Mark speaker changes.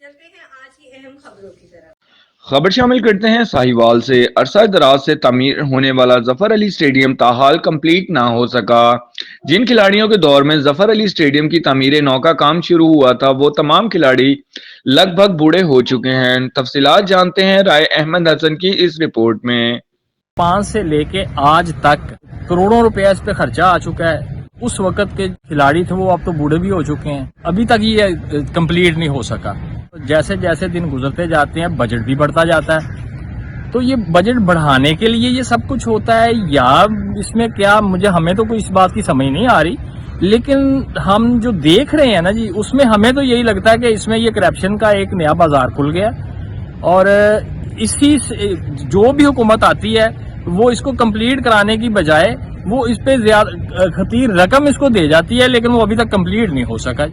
Speaker 1: چلتے ہیں آج کی اہم خبروں کی طرف۔
Speaker 2: خبر شامل کرتے ہیں ساہیوال سے۔ عرصہ دراز سے تعمیر ہونے والا ظفر علی اسٹیڈیم تاحال کمپلیٹ نہ ہو سکا۔ جن کھلاڑیوں کے دور میں ظفر علی اسٹیڈیم کی تعمیر نو کا کام شروع ہوا تھا وہ تمام کھلاڑی لگ بھگ بوڑھے ہو چکے ہیں۔ تفصیلات جانتے ہیں رائے احمد حسن کی اس رپورٹ میں۔
Speaker 3: 5 سے لے کے آج تک کروڑوں روپے اس پہ خرچہ آ چکا ہے۔ اس وقت کے کھلاڑی تھے وہ اب تو بوڑھے بھی ہو چکے ہیں، ابھی تک یہ کمپلیٹ نہیں ہو سکا۔ جیسے جیسے دن گزرتے جاتے ہیں بجٹ بھی بڑھتا جاتا ہے، تو یہ بجٹ بڑھانے کے لیے یہ سب کچھ ہوتا ہے یا اس میں کیا، ہمیں تو کوئی اس بات کی سمجھ نہیں آ رہی، لیکن ہم جو دیکھ رہے ہیں نا جی اس میں ہمیں تو یہی لگتا ہے کہ اس میں یہ کرپشن کا ایک نیا بازار کھل گیا، اور اسی جو بھی حکومت آتی ہے وہ اس کو کمپلیٹ کرانے کی بجائے وہ اس پہ زیادہ خطیر رقم اس کو دے جاتی ہے، لیکن وہ ابھی تک کمپلیٹ نہیں ہو سکا۔